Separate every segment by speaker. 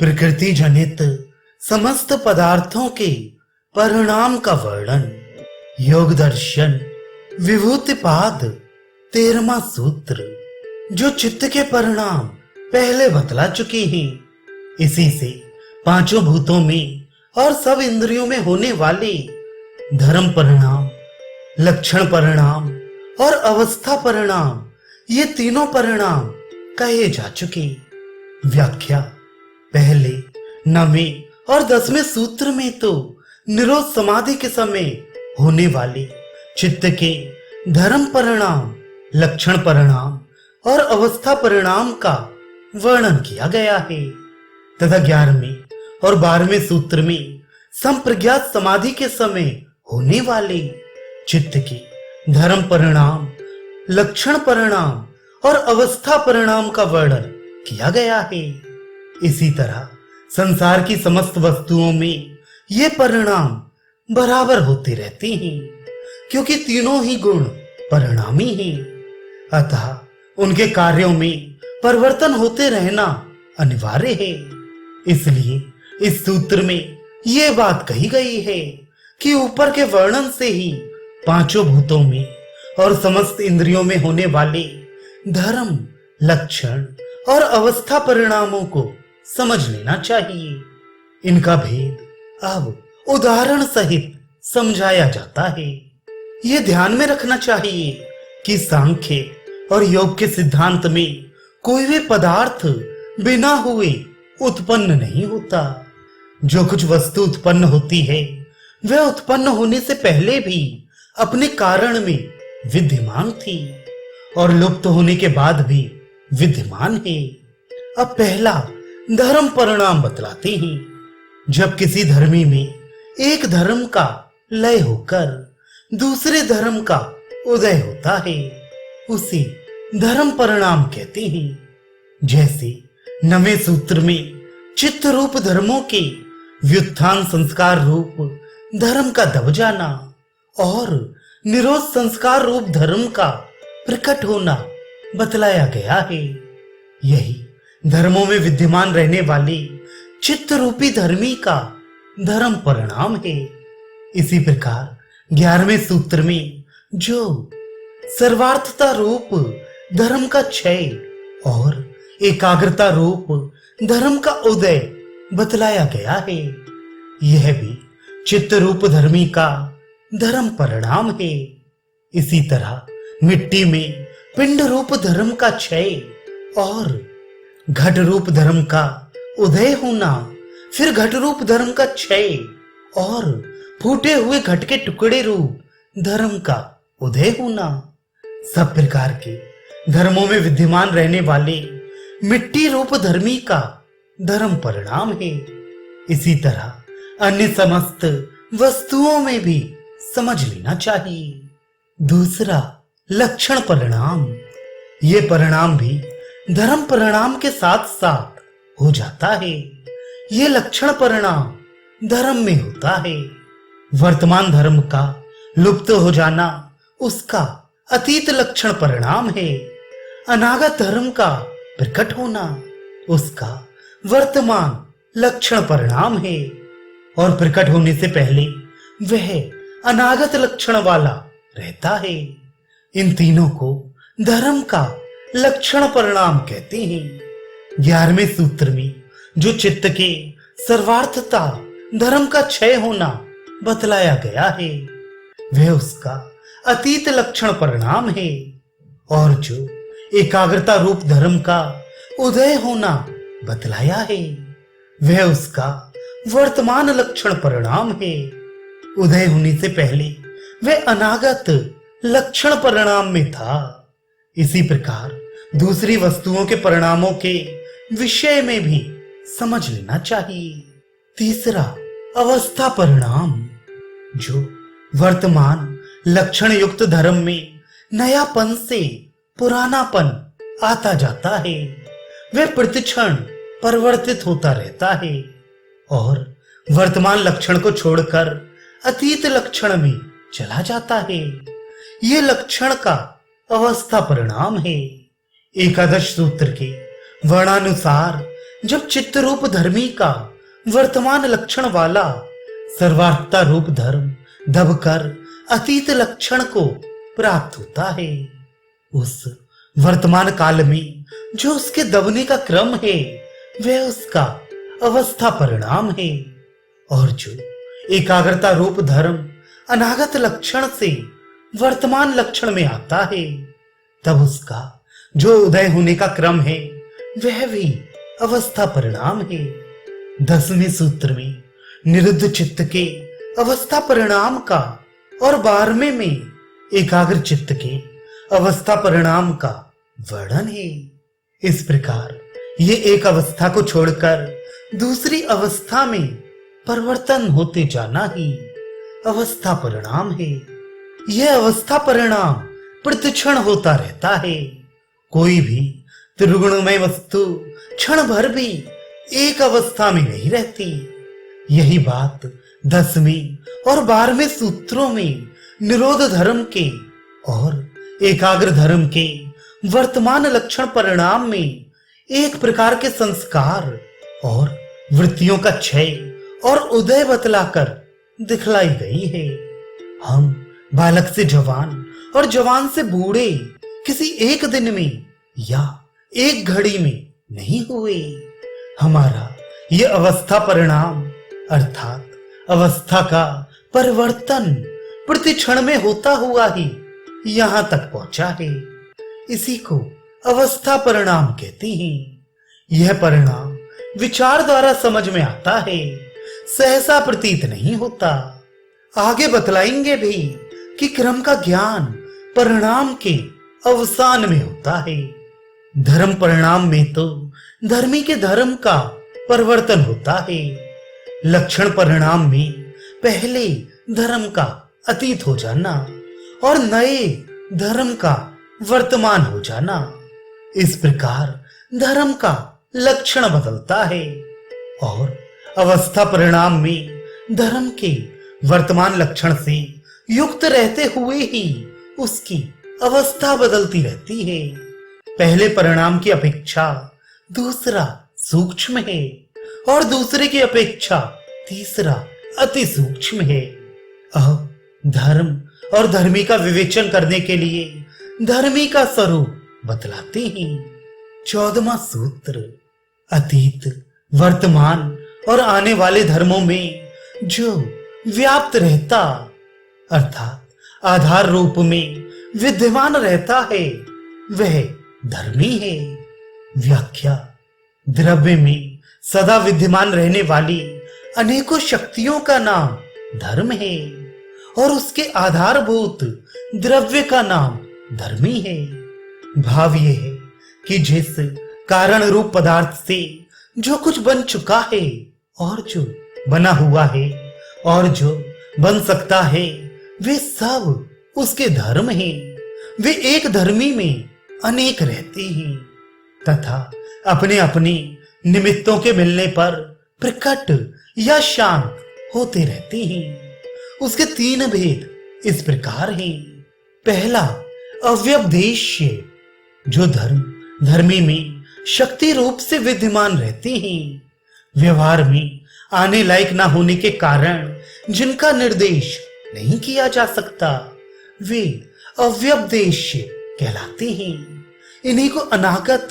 Speaker 1: प्रकृति जनित समस्त पदार्थों के परिणाम का वर्णन। योग दर्शन विभूतिपाद 13वां सूत्र, जो चित्त के परिणाम पहले बतला चुके हैं। इसी से पांचों भूतों में और सब इंद्रियों में होने वाले धर्म परिणाम, लक्षण परिणाम और अवस्था परिणाम, ये तीनों परिणाम कहे जा चुके। व्याख्या पहले 9वें और 10वें सूत्र में तो निरोध समाधि के समय होने वाले चित्त के धर्म परिणाम, लक्षण परिणाम और अवस्था परिणाम का वर्णन किया गया है, तथा 11वें और 12वें सूत्र में संप्रज्ञात समाधि के समय होने वाले चित्त के धर्म परिणाम, लक्षण परिणाम और अवस्था परिणाम का वर्णन किया गया है। इसी तरह संसार की समस्त वस्तुओं में ये परिणाम बराबर होते रहते हैं, क्योंकि तीनों ही गुण परिणामी हैं। अतः उनके कार्यों में परिवर्तन होते रहना अनिवार्य है। इसलिए इस सूत्र में ये बात कही गई है कि ऊपर के वर्णन से ही पांचों भूतों में और समस्त इंद्रियों में होने वाले धर्म, लक्षण और अवस्था परिणामों को समझ लेना चाहिए। इनका भेद अब उदाहरण सहित समझाया जाता है। ये ध्यान में रखना चाहिए कि सांख्य और योग के सिद्धांत में कोई भी पदार्थ बिना हुए उत्पन्न नहीं होता। जो कुछ वस्तु उत्पन्न होती है वह उत्पन्न होने से पहले भी अपने कारण में विद्यमान थी और लुप्त होने के बाद भी विद्यमान है। अब पहला धर्म परिणाम बतलाते हैं। जब किसी धर्मी में एक धर्म का लय होकर दूसरे धर्म का उदय होता है, उसे धर्म परिणाम कहते हैं। जैसे 9वें सूत्र में चित्त रूप धर्मों के व्युत्थान संस्कार रूप धर्म का दब जाना और निरोध संस्कार रूप धर्म का प्रकट होना बतलाया गया है। यही धर्मों में विद्यमान रहने वाले चित्त रूपी धर्मी का धर्म परिणाम है। इसी प्रकार 11वें सूत्र में जो सर्वार्थता रूप धर्म का क्षय और एकाग्रता रूप धर्म का उदय बतलाया गया है, यह भी चित्त रूप धर्मी का धर्म परिणाम है। इसी तरह मिट्टी में पिंड रूप धर्म का क्षय और घट रूप धर्म का उदय होना, फिर घट रूप धर्म का क्षय और फूटे हुए घट के टुकड़े रूप धर्म का उदय होना, सब प्रकार के धर्मों में विद्यमान रहने वाले मिट्टी रूप धर्मी का धर्म परिणाम है। इसी तरह अन्य समस्त वस्तुओं में भी समझ लेना चाहिए। दूसरा लक्षण परिणाम, ये परिणाम भी धर्म परिणाम के साथ साथ हो जाता है। ये लक्षण परिणाम धर्म में होता है। वर्तमान धर्म का लुप्त हो जाना उसका अतीत लक्षण परिणाम है। अनागत धर्म का प्रकट होना उसका वर्तमान लक्षण परिणाम है, और प्रकट होने से पहले वह अनागत लक्षण वाला रहता है। इन तीनों को धर्म का लक्षण परिणाम कहते हैं। 11वें सूत्र में जो चित्त के सर्वार्थता धर्म का क्षय होना बतलाया गया है, वह उसका अतीत लक्षण परिणाम है, और जो एकाग्रता रूप धर्म का उदय होना बतलाया है, वह उसका वर्तमान लक्षण परिणाम है। उदय होने से पहले वह अनागत लक्षण परिणाम में था। इसी प्रकार दूसरी वस्तुओं के परिणामों के विषय में भी समझ लेना चाहिए। तीसरा अवस्था परिणाम, जो वर्तमान लक्षण युक्त धर्म में नयापन से पुरानापन आता जाता है, वह प्रतिक्षण परिवर्तित होता रहता है और वर्तमान लक्षण को छोड़कर अतीत लक्षण में चला जाता है। ये लक्षण का अवस्था परिणाम है। एकादश सूत्र के वर्णानुसार जब चित्त रूप धर्मी का वर्तमान लक्षण वाला सर्वार्थता रूप धर्म दबकर अतीत लक्षण को प्राप्त होता है, उस वर्तमान काल में जो उसके दबने का क्रम है वह उसका अवस्था परिणाम है, और जो एकाग्रता रूप धर्म अनागत लक्षण से वर्तमान लक्षण में आता है तब उसका जो उदय होने का क्रम है वह भी अवस्था परिणाम है। 10वें सूत्र में निरुद्ध चित्त के अवस्था परिणाम का और 12वें में एकाग्र चित्त के अवस्था परिणाम का वर्णन है। इस प्रकार ये एक अवस्था को छोड़कर दूसरी अवस्था में परिवर्तन होते जाना ही अवस्था परिणाम है। यह अवस्था परिणाम प्रतिक्षण होता रहता है। कोई भी त्रिगुणमय वस्तु क्षण भर भी एक अवस्था में नहीं रहती। यही बात 10वें और 12वें सूत्रों में निरोध धर्म के और एकाग्र धर्म के वर्तमान लक्षण परिणाम में एक प्रकार के संस्कार और वृत्तियों का क्षय और उदय बतलाकर दिखलाई गई है। हम बालक से जवान और जवान से बूढ़े किसी एक दिन में या एक घड़ी में नहीं हुए। हमारा यह अवस्था परिणाम अर्थात अवस्था का परिवर्तन प्रति क्षण में होता हुआ ही यहां तक पहुंचा है। इसी को अवस्था परिणाम कहते हैं। यह परिणाम विचार द्वारा समझ में आता है, सहसा प्रतीत नहीं होता। आगे बतलाएंगे भी कि क्रम का ज्ञान परिणाम के अवसान में होता है। धर्म परिणाम में तो धर्मी के धर्म का परिवर्तन होता है। लक्षण परिणाम में पहले धर्म का अतीत हो जाना और नए धर्म का वर्तमान हो जाना। इस प्रकार धर्म का लक्षण बदलता है और अवस्था परिणाम में धर्म के वर्तमान लक्षण से युक्त रहते हुए ही उसकी अवस्था बदलती रहती है। पहले परिणाम की अपेक्षा दूसरा सूक्ष्म है और दूसरे की अपेक्षा तीसरा अति सूक्ष्म है। अब धर्म और धर्मी का विवेचन करने के लिए धर्मी का स्वरूप बतलाते हैं। 14वां सूत्र अतीत वर्तमान और आने वाले धर्मों में जो व्याप्त रहता अर्थात आधार रूप में विद्यमान रहता है वह धर्मी है। व्याख्या द्रव्य में सदा विद्यमान रहने वाली अनेकों शक्तियों का नाम धर्म है और उसके आधारभूत द्रव्य का नाम धर्मी है। भाव यह है कि जिस कारण रूप पदार्थ से जो कुछ बन चुका है और जो बना हुआ है और जो बन सकता है वे सब उसके धर्म हैं। वे एक धर्मी में अनेक रहते हैं तथा अपने अपने निमित्तों के मिलने पर प्रकट या शांत होते रहते हैं। उसके 3 भेद इस प्रकार हैं। पहला अव्यपदेश्य, जो धर्मी में शक्ति रूप से विद्यमान रहते हैं, व्यवहार में आने लायक ना होने के कारण जिनका निर्देश नहीं किया जा सकता, वे अव्यपदेश्य कहलाते हैं। इन्हीं को अनागत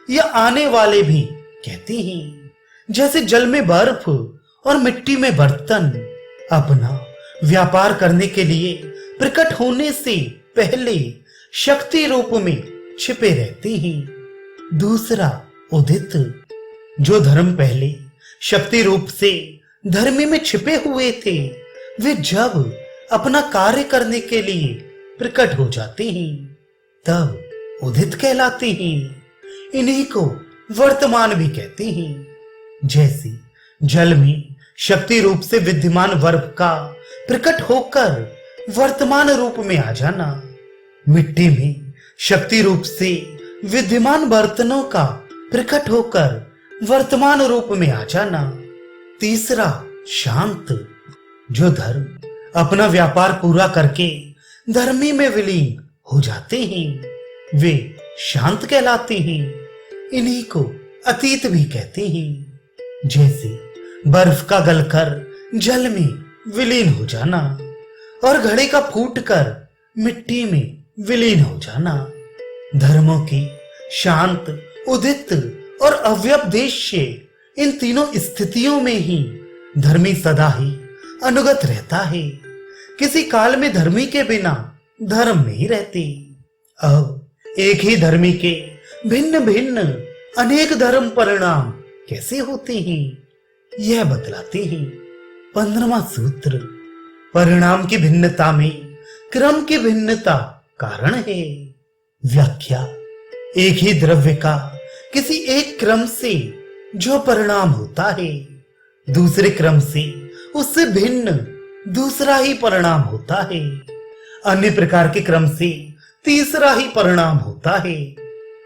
Speaker 1: या आने वाले भी कहते हैं। जैसे जल में बर्फ और मिट्टी में बर्तन अपना व्यापार करने के लिए प्रकट होने से पहले शक्ति रूप में छिपे रहते हैं। दूसरा उदित, जो धर्म पहले शक्ति रूप से धर्मी में छिपे हुए थे, वे जब अपना कार्य करने के लिए प्रकट हो जाते हैं तब उदित कहलाते हैं। इन्हीं को वर्तमान भी कहते हैं। जैसे जल में शक्ति रूप से विद्यमान बर्फ का प्रकट होकर वर्तमान रूप में आ जाना, मिट्टी में शक्ति रूप से विद्यमान बर्तनों का प्रकट होकर वर्तमान रूप में आ जाना। तीसरा शांत, जो धर्म अपना व्यापार पूरा करके धर्मी में विलीन हो जाते हैं, वे शांत कहलाते हैं। इन्हीं को अतीत भी कहते हैं। जैसे बर्फ का गलकर जल में विलीन हो जाना और घड़े का फूटकर मिट्टी में विलीन हो जाना। धर्मों की शांत, उदित और अव्यपदेश्य इन तीनों स्थितियों में ही धर्मी सदा ही अनुगत रहता है। किसी काल में धर्मी के बिना धर्म नहीं रहते। अब एक ही धर्मी के भिन्न भिन्न अनेक धर्म परिणाम कैसे होते हैं, यह बतलाते हैं 15वां सूत्र। परिणाम की भिन्नता में क्रम की भिन्नता कारण है। व्याख्या: एक ही द्रव्य का किसी एक क्रम से जो परिणाम होता है, दूसरे क्रम से उससे भिन्न दूसरा ही परिणाम होता है। अन्य प्रकार के क्रम से तीसरा ही परिणाम होता है।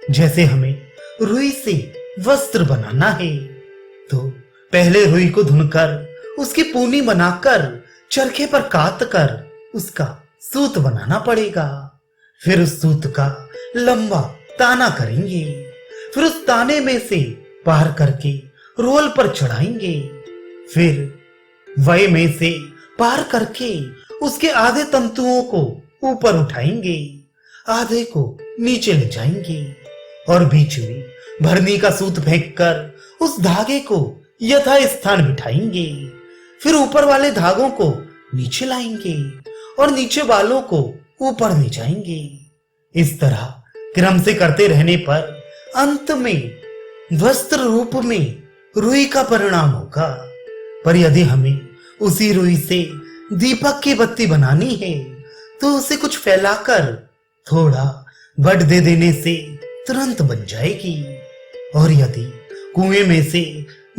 Speaker 1: जैसे हमें रुई से वस्त्र बनाना है तो पहले रुई को धुनकर उसकी पूनी बनाकर चरखे पर काट कर उसका सूत बनाना पड़ेगा। फिर उस सूत का लंबा ताना करेंगे, फिर उस ताने में से पार करके रोल पर चढ़ाएंगे, फिर वय में से पार करके उसके आधे तंतुओं को ऊपर उठाएंगे, आधे को नीचे ले जाएंगे और बीच में भरनी का सूत फेंककर उस धागे को यथा स्थान बिठाएंगे। फिर ऊपर वाले धागों को नीचे लाएंगे और नीचे वालों को ऊपर ले जाएंगे। इस तरह क्रम से करते रहने पर अंत में वस्त्र रूप में रुई का परिणाम होगा। पर यदि हमें उसी रुई से दीपक की बत्ती बनानी है तो उसे कुछ फैलाकर थोड़ा बट दे देने से तुरंत बन जाएगी। और यदि कुएं में से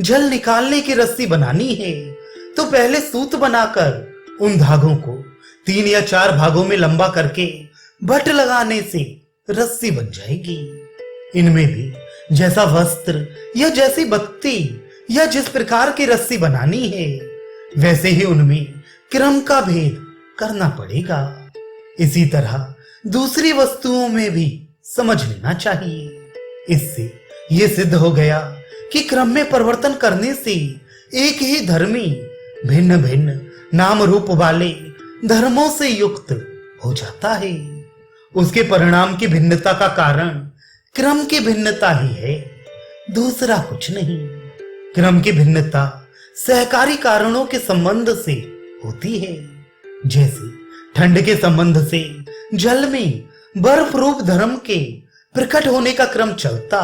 Speaker 1: जल निकालने की रस्सी बनानी है तो पहले सूत बनाकर उन धागों को 3 या 4 भागों में लंबा करके बट लगाने से रस्सी बन जाएगी। इनमें भी जैसा वस्त्र या जैसी बत्ती या जिस प्रकार की रस्सी बनानी है वैसे ही उनमें क्रम का भेद करना पड़ेगा। इसी तरह दूसरी वस्तुओं में भी समझ लेना चाहिए। इससे यह सिद्ध हो गया कि क्रम में परिवर्तन करने से एक ही धर्मी भिन्न भिन्न नाम रूप वाले धर्मों से युक्त हो जाता है। उसके परिणाम की भिन्नता का कारण क्रम की भिन्नता ही है, दूसरा कुछ नहीं। क्रम की भिन्नता सहकारी कारणों के संबंध से होती है। जैसे ठंड के संबंध से जल में बर्फ रूप धर्म के प्रकट होने का क्रम चलता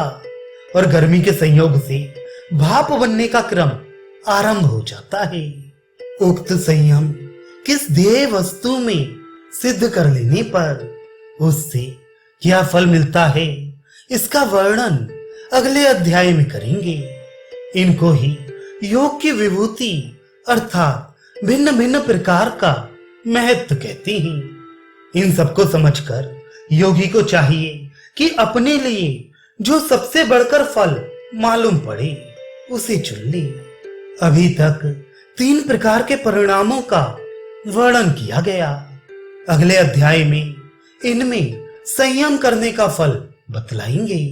Speaker 1: और गर्मी के संयोग से भाप बनने का क्रम आरंभ हो जाता है। उक्त संयम किस ध्येय वस्तु में सिद्ध कर लेने पर उससे क्या फल मिलता है, इसका वर्णन अगले अध्याय में करेंगे। इनको ही योग की विभूति अर्थात भिन्न भिन्न प्रकार का महत्व कहते हैं। इन सबको समझकर योगी को चाहिए कि अपने लिए जो सबसे बढ़कर फल मालूम पड़े उसे चुन ले। अभी तक 3 प्रकार के परिणामों का वर्णन किया गया। अगले अध्याय में इनमें संयम करने का फल बतलाएंगे।